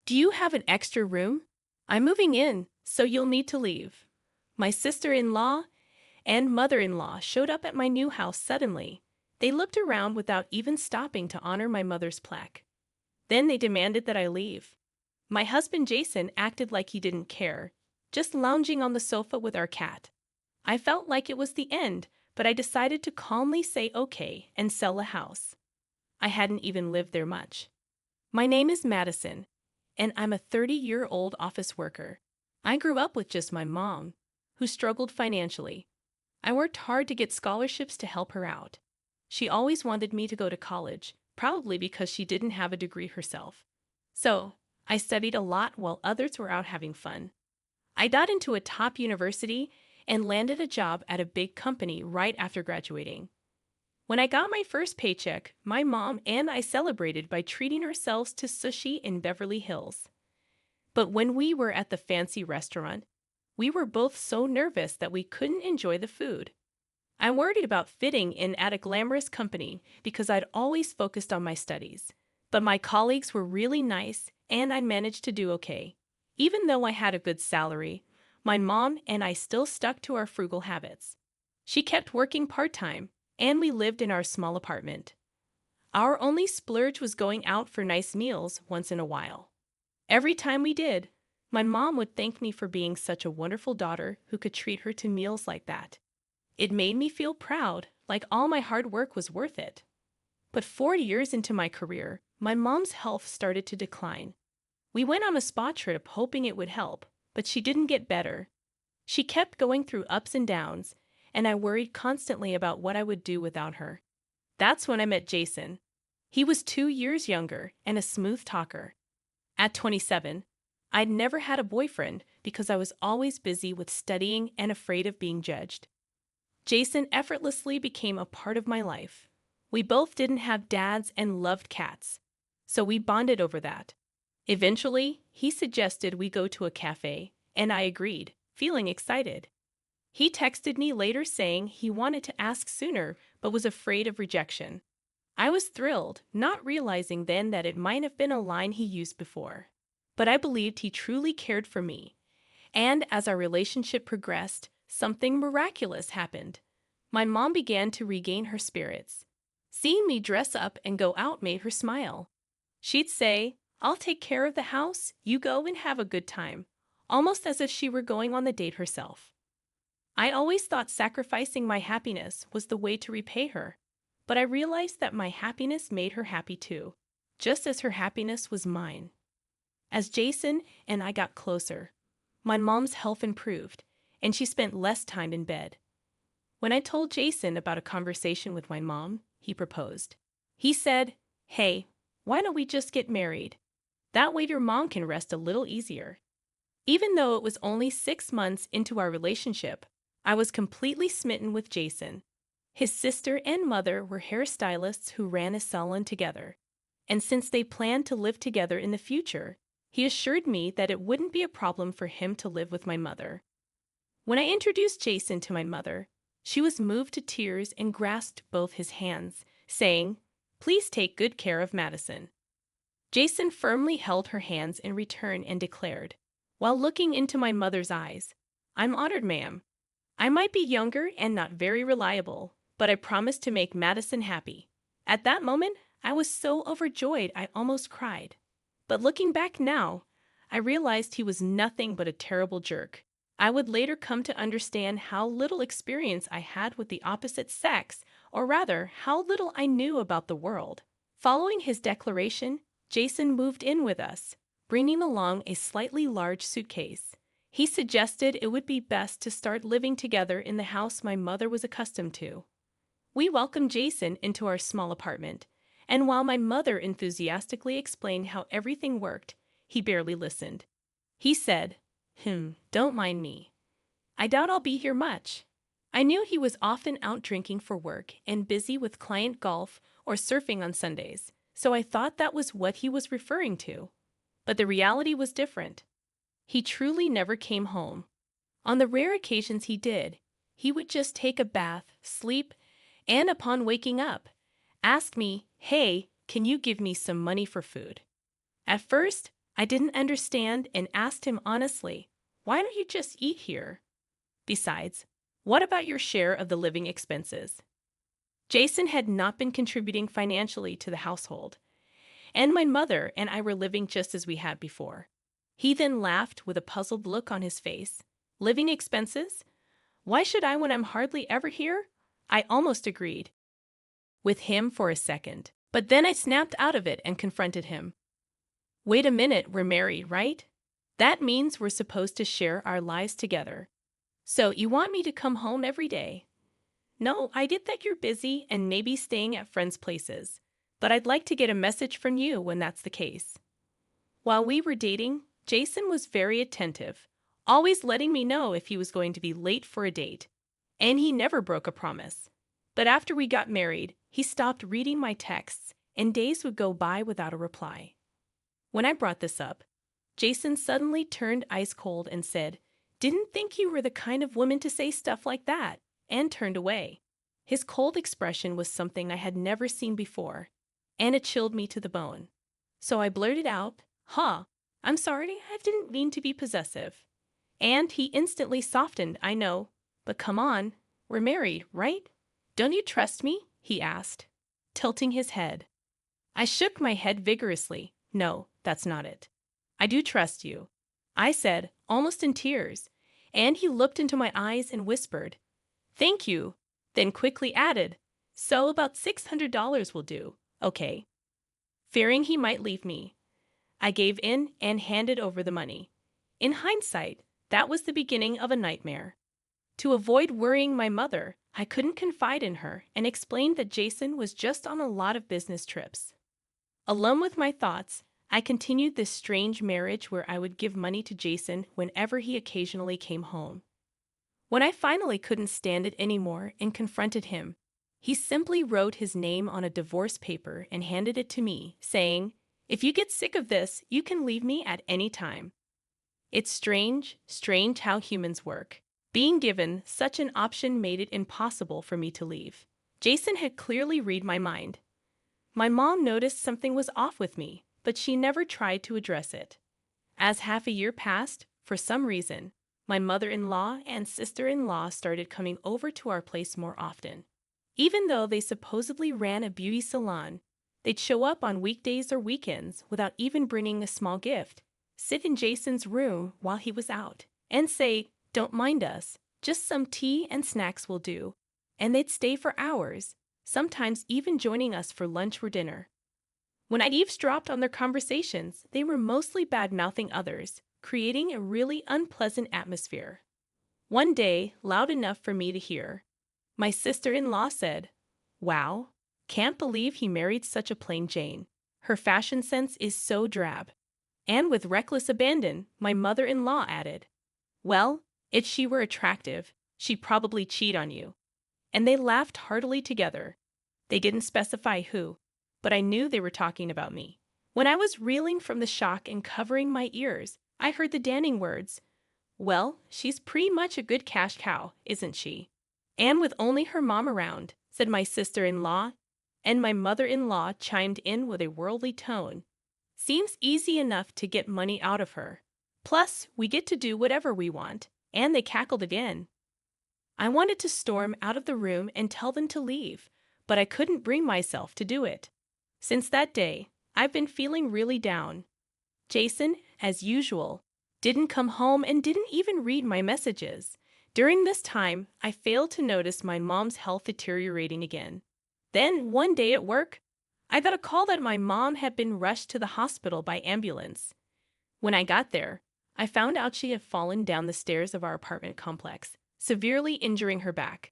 Do you have an extra room? I'm moving in, so you'll need to leave. My sister-in-law and mother-in-law showed up at my new house suddenly. They looked around without even stopping to honor my mother's plaque. Then they demanded that I leave. My husband Jason acted like he didn't care, just lounging on the sofa with our cat. I felt like it was the end, but I decided to calmly say okay and sell the house. I hadn't even lived there much. My name is Madison, and I'm a 30-year-old office worker. I grew up with just my mom, who struggled financially. I worked hard to get scholarships to help her out. She always wanted me to go to college, probably because she didn't have a degree herself. So, I studied a lot while others were out having fun. I got into a top university and landed a job at a big company right after graduating. When I got my first paycheck, my mom and I celebrated by treating ourselves to sushi in Beverly Hills. But when we were at the fancy restaurant, we were both so nervous that we couldn't enjoy the food. I worried about fitting in at a glamorous company because I'd always focused on my studies. But my colleagues were really nice and I managed to do okay. Even though I had a good salary, my mom and I still stuck to our frugal habits. She kept working part-time, and we lived in our small apartment. Our only splurge was going out for nice meals once in a while. Every time we did, my mom would thank me for being such a wonderful daughter who could treat her to meals like that. It made me feel proud, like all my hard work was worth it. But 4 years into my career, my mom's health started to decline. We went on a spa trip hoping it would help, but she didn't get better. She kept going through ups and downs, and I worried constantly about what I would do without her. That's when I met Jason. He was 2 years younger and a smooth talker. At 27, I'd never had a boyfriend because I was always busy with studying and afraid of being judged. Jason effortlessly became a part of my life. We both didn't have dads and loved cats, so we bonded over that. Eventually, he suggested we go to a cafe, and I agreed, feeling excited. He texted me later saying he wanted to ask sooner but was afraid of rejection. I was thrilled, not realizing then that it might have been a line he used before. But I believed he truly cared for me. And as our relationship progressed, something miraculous happened. My mom began to regain her spirits. Seeing me dress up and go out made her smile. She'd say, "I'll take care of the house, you go and have a good time," almost as if she were going on the date herself. I always thought sacrificing my happiness was the way to repay her, but I realized that my happiness made her happy too, just as her happiness was mine. As Jason and I got closer, my mom's health improved, and she spent less time in bed. When I told Jason about a conversation with my mom, he proposed. He said, "Hey, why don't we just get married? That way your mom can rest a little easier." Even though it was only 6 months into our relationship, I was completely smitten with Jason. His sister and mother were hairstylists who ran a salon together. And since they planned to live together in the future, he assured me that it wouldn't be a problem for him to live with my mother. When I introduced Jason to my mother, she was moved to tears and grasped both his hands, saying, "Please take good care of Madison." Jason firmly held her hands in return and declared, while looking into my mother's eyes, "I'm honored, ma'am. I might be younger and not very reliable, but I promise to make Madison happy." At that moment, I was so overjoyed I almost cried. But looking back now, I realized he was nothing but a terrible jerk. I would later come to understand how little experience I had with the opposite sex, or rather, how little I knew about the world. Following his declaration, Jason moved in with us, bringing along a slightly large suitcase. He suggested it would be best to start living together in the house my mother was accustomed to. We welcomed Jason into our small apartment, and while my mother enthusiastically explained how everything worked, he barely listened. He said, "Don't mind me. I doubt I'll be here much." I knew he was often out drinking for work and busy with client golf or surfing on Sundays, so I thought that was what he was referring to. But the reality was different. He truly never came home. On the rare occasions he did, he would just take a bath, sleep, and upon waking up, ask me, "Hey, can you give me some money for food?" At first, I didn't understand and asked him honestly, why don't you just eat here? Besides, what about your share of the living expenses? Jason had not been contributing financially to the household, and my mother and I were living just as we had before. He then laughed with a puzzled look on his face. Living expenses? Why should I when I'm hardly ever here? I almost agreed with him for a second, but then I snapped out of it and confronted him. Wait a minute, we're married, right? That means we're supposed to share our lives together. So you want me to come home every day? No, I get that you're busy and maybe staying at friends' places, but I'd like to get a message from you when that's the case. While we were dating, Jason was very attentive, always letting me know if he was going to be late for a date, and he never broke a promise. But after we got married, he stopped reading my texts, and days would go by without a reply. When I brought this up, Jason suddenly turned ice cold and said, "Didn't think you were the kind of woman to say stuff like that," and turned away. His cold expression was something I had never seen before, and it chilled me to the bone. So I blurted out, I'm sorry, I didn't mean to be possessive. And he instantly softened, I know, but come on, we're married, right? Don't you trust me? He asked, tilting his head. I shook my head vigorously. No, that's not it. I do trust you, I said, almost in tears, and he looked into my eyes and whispered, Thank you, then quickly added, So about $600 will do, okay? Fearing he might leave me, I gave in and handed over the money. In hindsight, that was the beginning of a nightmare. To avoid worrying my mother, I couldn't confide in her and explained that Jason was just on a lot of business trips. Alone with my thoughts, I continued this strange marriage where I would give money to Jason whenever he occasionally came home. When I finally couldn't stand it anymore and confronted him, he simply wrote his name on a divorce paper and handed it to me, saying, If you get sick of this, you can leave me at any time. It's strange how humans work. Being given such an option made it impossible for me to leave. Jason had clearly read my mind. My mom noticed something was off with me, but she never tried to address it. As half a year passed, for some reason, my mother-in-law and sister-in-law started coming over to our place more often. Even though they supposedly ran a beauty salon, they'd show up on weekdays or weekends without even bringing a small gift, sit in Jason's room while he was out, and say, Don't mind us, just some tea and snacks will do. And they'd stay for hours, sometimes even joining us for lunch or dinner. When I eavesdropped on their conversations, they were mostly bad-mouthing others, creating a really unpleasant atmosphere. One day, loud enough for me to hear, my sister-in-law said, Wow, can't believe he married such a plain Jane. Her fashion sense is so drab. And with reckless abandon, my mother-in-law added, Well, if she were attractive, she'd probably cheat on you. And they laughed heartily together. They didn't specify who, but I knew they were talking about me. When I was reeling from the shock and covering my ears, I heard the damning words, Well, she's pretty much a good cash cow, isn't she? And with only her mom around, said my sister-in-law, and my mother-in-law chimed in with a worldly tone. Seems easy enough to get money out of her. Plus, we get to do whatever we want. And they cackled again. I wanted to storm out of the room and tell them to leave, but I couldn't bring myself to do it. Since that day, I've been feeling really down. Jason, as usual, didn't come home and didn't even read my messages. During this time, I failed to notice my mom's health deteriorating again. Then, one day at work, I got a call that my mom had been rushed to the hospital by ambulance. When I got there, I found out she had fallen down the stairs of our apartment complex, severely injuring her back.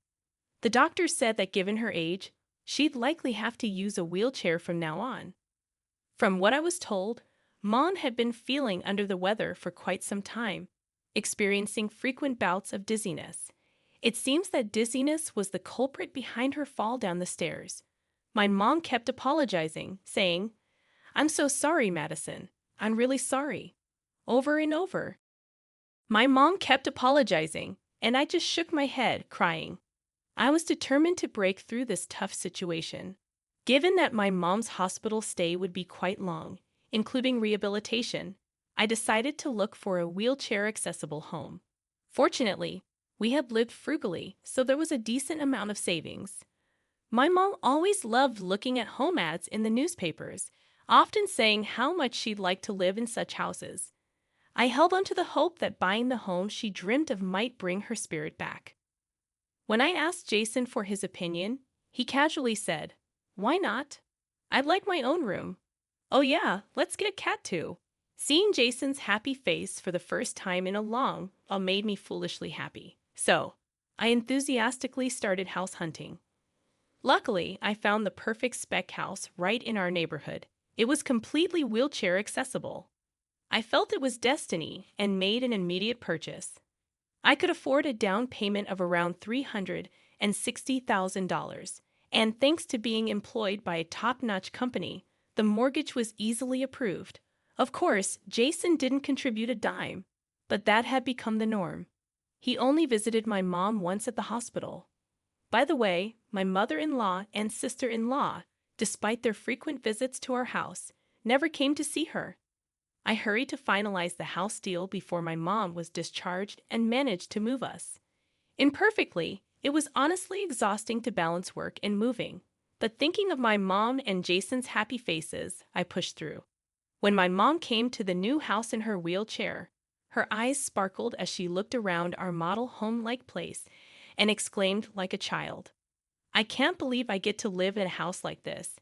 The doctor said that given her age, she'd likely have to use a wheelchair from now on. From what I was told, Mom had been feeling under the weather for quite some time, experiencing frequent bouts of dizziness. It seems that dizziness was the culprit behind her fall down the stairs. My mom kept apologizing, saying, I'm so sorry, Madison. I'm really sorry. Over and over. My mom kept apologizing, and I just shook my head, crying. I was determined to break through this tough situation. Given that my mom's hospital stay would be quite long, including rehabilitation, I decided to look for a wheelchair-accessible home. Fortunately, we had lived frugally, so there was a decent amount of savings. My mom always loved looking at home ads in the newspapers, often saying how much she'd like to live in such houses. I held on to the hope that buying the home she dreamt of might bring her spirit back. When I asked Jason for his opinion, he casually said, "Why not? I'd like my own room. Oh yeah, let's get a cat too." Seeing Jason's happy face for the first time in a long while made me foolishly happy. So, I enthusiastically started house hunting. Luckily, I found the perfect spec house right in our neighborhood. It was completely wheelchair accessible. I felt it was destiny and made an immediate purchase. I could afford a down payment of around $360,000, and thanks to being employed by a top-notch company, the mortgage was easily approved. Of course, Jason didn't contribute a dime, but that had become the norm. He only visited my mom once at the hospital. By the way, my mother-in-law and sister-in-law, despite their frequent visits to our house, never came to see her. I hurried to finalize the house deal before my mom was discharged and managed to move us. Imperfectly, it was honestly exhausting to balance work and moving, but thinking of my mom and Jason's happy faces, I pushed through. When my mom came to the new house in her wheelchair, her eyes sparkled as she looked around our model home-like place and exclaimed like a child, "I can't believe I get to live in a house like this.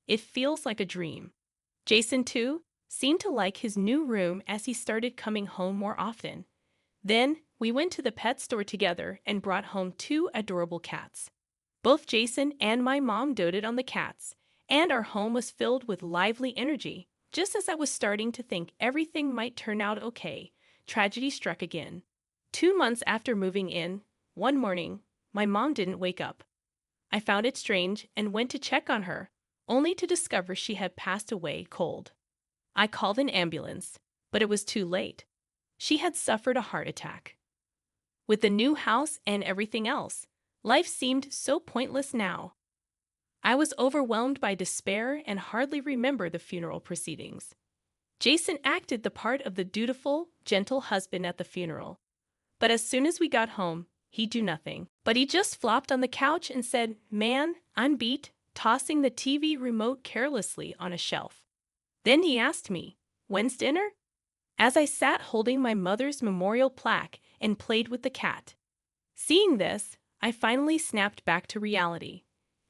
It feels like a dream." Jason, too, seemed to like his new room as he started coming home more often. Then, we went to the pet store together and brought home 2 adorable cats. Both Jason and my mom doted on the cats, and our home was filled with lively energy. Just as I was starting to think everything might turn out okay, tragedy struck again. 2 months after moving in, one morning, my mom didn't wake up. I found it strange and went to check on her, only to discover she had passed away cold. I called an ambulance, but it was too late. She had suffered a heart attack. With the new house and everything else, life seemed so pointless now. I was overwhelmed by despair and hardly remember the funeral proceedings. Jason acted the part of the dutiful, gentle husband at the funeral. But as soon as we got home, he'd do nothing. But he just flopped on the couch and said, "Man, I'm beat," tossing the TV remote carelessly on a shelf. Then he asked me, "When's dinner?" As I sat holding my mother's memorial plaque and played with the cat. Seeing this, I finally snapped back to reality.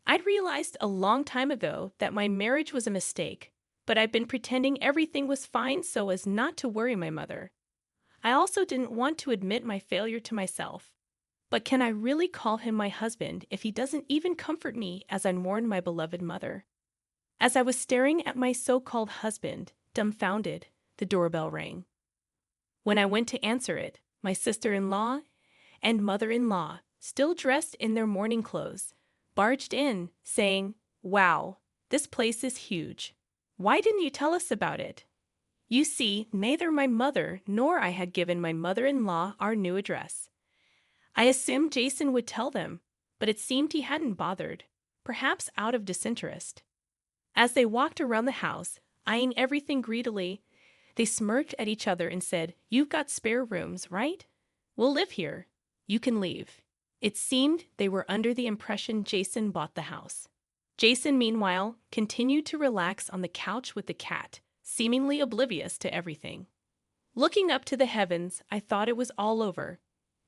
I'd realized a long time ago that my marriage was a mistake, but I'd been pretending everything was fine so as not to worry my mother. I also didn't want to admit my failure to myself. But can I really call him my husband if he doesn't even comfort me as I mourn my beloved mother? As I was staring at my so-called husband, dumbfounded, the doorbell rang. When I went to answer it, my sister-in-law and mother-in-law, still dressed in their mourning clothes, barged in, saying, "Wow, this place is huge. Why didn't you tell us about it?" You see, neither my mother nor I had given my mother-in-law our new address. I assumed Jason would tell them, but it seemed he hadn't bothered, perhaps out of disinterest. As they walked around the house, eyeing everything greedily, they smirked at each other and said, "You've got spare rooms, right? We'll live here. You can leave." It seemed they were under the impression Jason bought the house. Jason, meanwhile, continued to relax on the couch with the cat, seemingly oblivious to everything. Looking up to the heavens, I thought it was all over.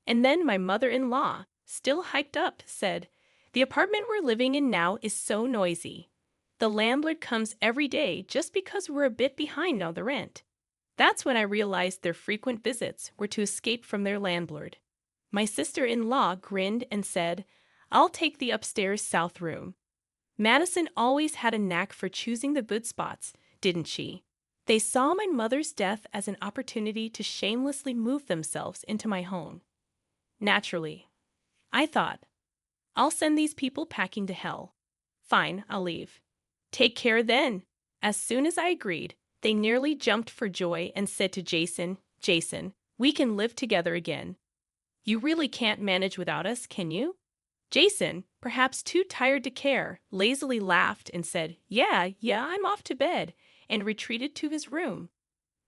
And then my mother-in-law, still hiked up, said, "The apartment we're living in now is so noisy. The landlord comes every day just because we're a bit behind on the rent." That's when I realized their frequent visits were to escape from their landlord. My sister-in-law grinned and said, "I'll take the upstairs south room." Madison always had a knack for choosing the good spots, didn't she? They saw my mother's death as an opportunity to shamelessly move themselves into my home. Naturally, I thought, I'll send these people packing to hell. Fine, I'll leave. Take care then. As soon as I agreed, they nearly jumped for joy and said to Jason, "Jason, we can live together again. You really can't manage without us, can you?" Jason, perhaps too tired to care, lazily laughed and said, Yeah, I'm off to bed," and retreated to his room.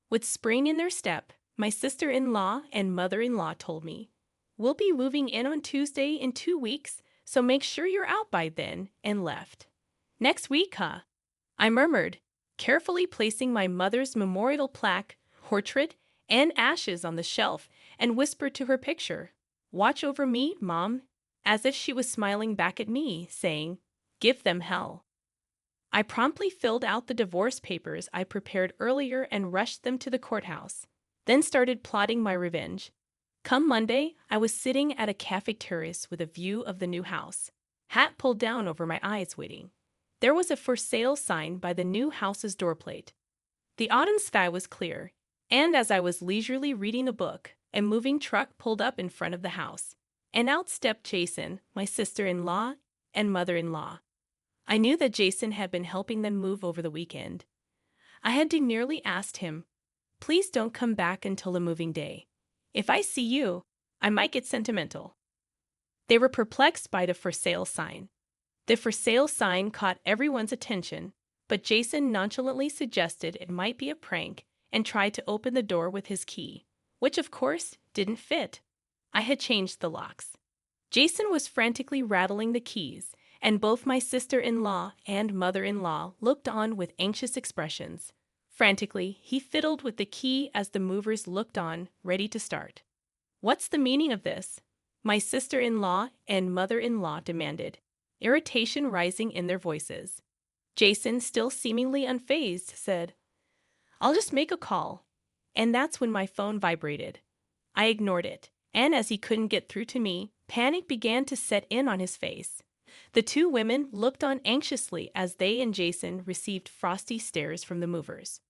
With spring in their step, my sister-in-law and mother-in-law told me, "We'll be moving in on Tuesday in 2 weeks, so make sure you're out by then," and left. "Next week, huh?" I murmured, carefully placing my mother's memorial plaque, portrait, and ashes on the shelf, and whispered to her picture, "Watch over me, Mom," as if she was smiling back at me, saying, "Give them hell." I promptly filled out the divorce papers I prepared earlier and rushed them to the courthouse, then started plotting my revenge. Come Monday, I was sitting at a cafe terrace with a view of the new house, hat pulled down over my eyes waiting. There was a for sale sign by the new house's doorplate. The autumn sky was clear, and as I was leisurely reading a book, a moving truck pulled up in front of the house, and out stepped Jason, my sister-in-law and mother-in-law. I knew that Jason had been helping them move over the weekend. I had demurely asked him, "Please don't come back until the moving day. If I see you, I might get sentimental." They were perplexed by the for sale sign. The for sale sign caught everyone's attention, but Jason nonchalantly suggested it might be a prank and tried to open the door with his key, which of course didn't fit. I had changed the locks. Jason was frantically rattling the keys, and both my sister-in-law and mother-in-law looked on with anxious expressions. Frantically, he fiddled with the key as the movers looked on, ready to start. "What's the meaning of this?" my sister-in-law and mother-in-law demanded, irritation rising in their voices. Jason, still seemingly unfazed, said, "I'll just make a call." And that's when my phone vibrated. I ignored it, and as he couldn't get through to me, panic began to set in on his face. The two women looked on anxiously as they and Jason received frosty stares from the movers.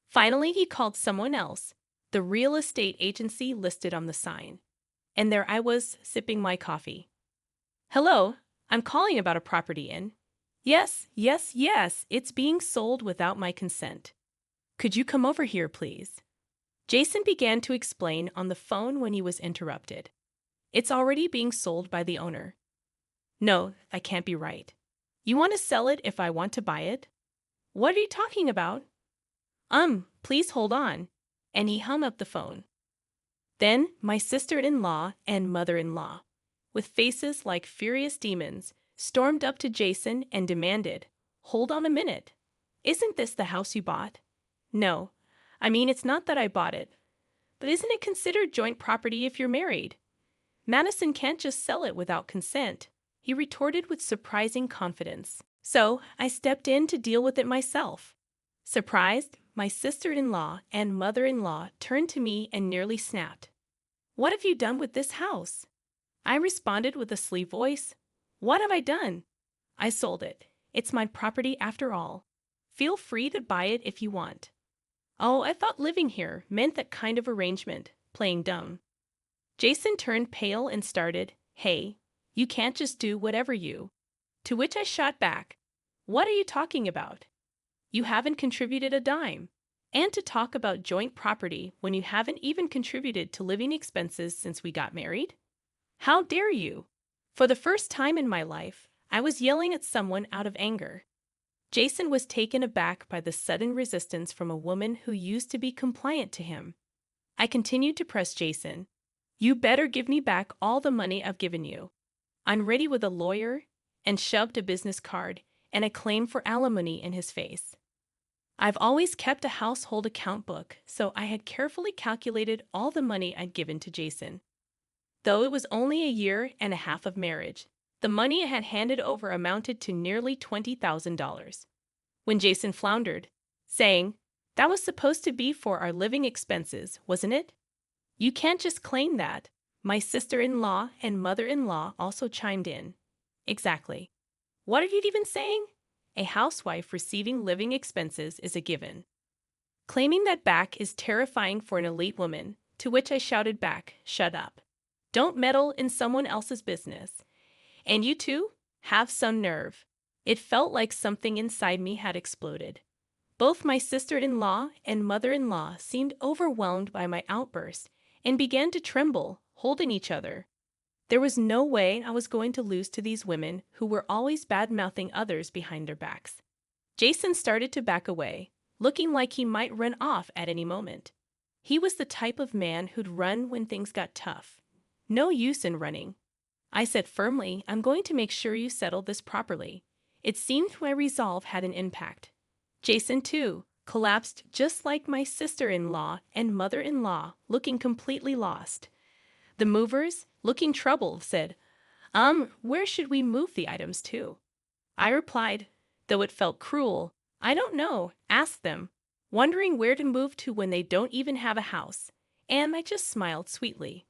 Finally, he called someone else, the real estate agency listed on the sign. And there I was, sipping my coffee. "Hello, I'm calling about a property in." "Yes, yes, yes, it's being sold without my consent. Could you come over here, please?" Jason began to explain on the phone when he was interrupted. "It's already being sold by the owner." "No, that can't be right. You want to sell it if I want to buy it?" "What are you talking about?" Please hold on." And he hung up the phone. Then my sister-in-law and mother-in-law, with faces like furious demons, stormed up to Jason and demanded, "Hold on a minute. Isn't this the house you bought?" "No. I mean, it's not that I bought it. But isn't it considered joint property if you're married? Madison can't just sell it without consent," he retorted with surprising confidence. So I stepped in to deal with it myself. Surprised, my sister-in-law and mother-in-law turned to me and nearly snapped. "What have you done with this house?" I responded with a sleep voice, "What have I done? I sold it. It's my property after all. Feel free to buy it if you want." "Oh, I thought living here meant that kind of arrangement," playing dumb. Jason turned pale and started, "Hey, you can't just do whatever you." To which I shot back, "What are you talking about? You haven't contributed a dime. And to talk about joint property when you haven't even contributed to living expenses since we got married? How dare you?" For the first time in my life, I was yelling at someone out of anger. Jason was taken aback by the sudden resistance from a woman who used to be compliant to him. I continued to press Jason. "You better give me back all the money I've given you. I'm ready with a lawyer," and shoved a business card and a claim for alimony in his face. I've always kept a household account book, so I had carefully calculated all the money I'd given to Jason. Though it was only a year and a half of marriage, the money I had handed over amounted to nearly $20,000. When Jason floundered, saying, "That was supposed to be for our living expenses, wasn't it?" "You can't just claim that." My sister-in-law and mother-in-law also chimed in. "Exactly. What are you even saying? A housewife receiving living expenses is a given. Claiming that back is terrifying for an elite woman," to which I shouted back, "Shut up. Don't meddle in someone else's business. And you too? Have some nerve." It felt like something inside me had exploded. Both my sister-in-law and mother-in-law seemed overwhelmed by my outburst and began to tremble, holding each other. There was no way I was going to lose to these women who were always bad-mouthing others behind their backs. Jason started to back away, looking like he might run off at any moment. He was the type of man who'd run when things got tough. No use in running. I said firmly, I'm going to make sure you settle this properly. It seemed my resolve had an impact. Jason, too, collapsed just like my sister-in-law and mother-in-law, looking completely lost. The movers, looking troubled, said, where should we move the items to? I replied, though it felt cruel, I don't know, ask them, wondering where to move to when they don't even have a house, and I just smiled sweetly.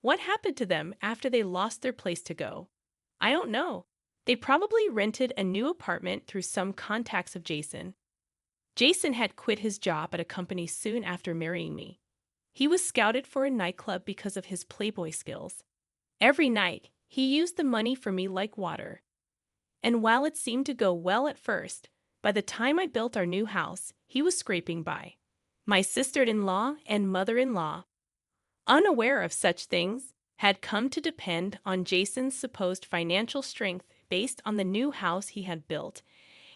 What happened to them after they lost their place to go? I don't know. They probably rented a new apartment through some contacts of Jason. Jason had quit his job at a company soon after marrying me. He was scouted for a nightclub because of his playboy skills. Every night, he used the money for me like water. And while it seemed to go well at first, by the time I built our new house, he was scraping by. My sister-in-law and mother-in-law, unaware of such things, had come to depend on Jason's supposed financial strength based on the new house he had built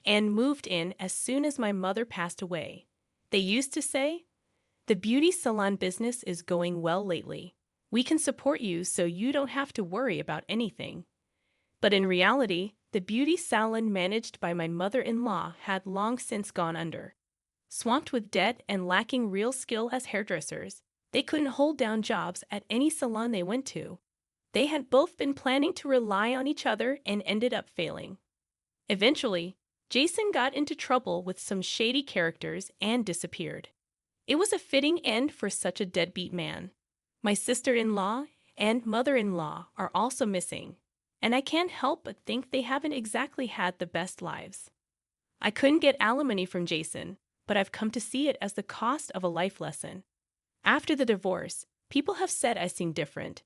and moved in as soon as my mother passed away. They used to say, "The beauty salon business is going well lately. We can support you so you don't have to worry about anything." But in reality, the beauty salon managed by my mother-in-law had long since gone under. Swamped with debt and lacking real skill as hairdressers, they couldn't hold down jobs at any salon they went to. They had both been planning to rely on each other and ended up failing. Eventually, Jason got into trouble with some shady characters and disappeared. It was a fitting end for such a deadbeat man. My sister-in-law and mother-in-law are also missing, and I can't help but think they haven't exactly had the best lives. I couldn't get alimony from Jason, but I've come to see it as the cost of a life lesson. After the divorce, people have said I seem different,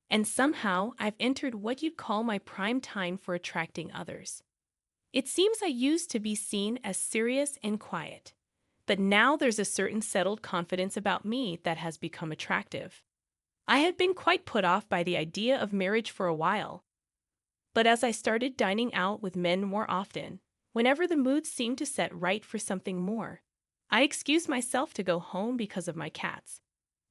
and somehow I've entered what you'd call my prime time for attracting others. It seems I used to be seen as serious and quiet, but now there's a certain settled confidence about me that has become attractive. I had been quite put off by the idea of marriage for a while, but as I started dining out with men more often, whenever the mood seemed to set right for something more, I excused myself to go home because of my cats.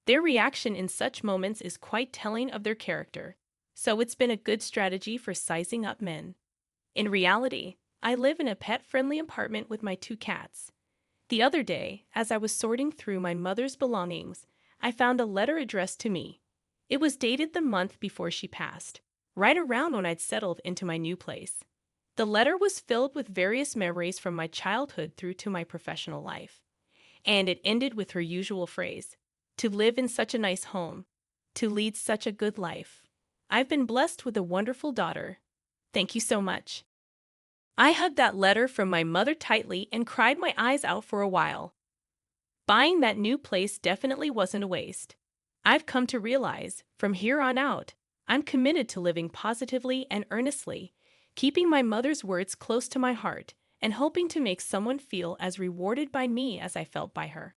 Their reaction in such moments is quite telling of their character, so it's been a good strategy for sizing up men. In reality, I live in a pet-friendly apartment with my 2 cats. The other day, as I was sorting through my mother's belongings, I found a letter addressed to me. It was dated the month before she passed, right around when I'd settled into my new place. The letter was filled with various memories from my childhood through to my professional life, and it ended with her usual phrase, "To live in such a nice home, to lead such a good life. I've been blessed with a wonderful daughter. Thank you so much." I hugged that letter from my mother tightly and cried my eyes out for a while. Buying that new place definitely wasn't a waste. I've come to realize, from here on out, I'm committed to living positively and earnestly, keeping my mother's words close to my heart, and hoping to make someone feel as rewarded by me as I felt by her.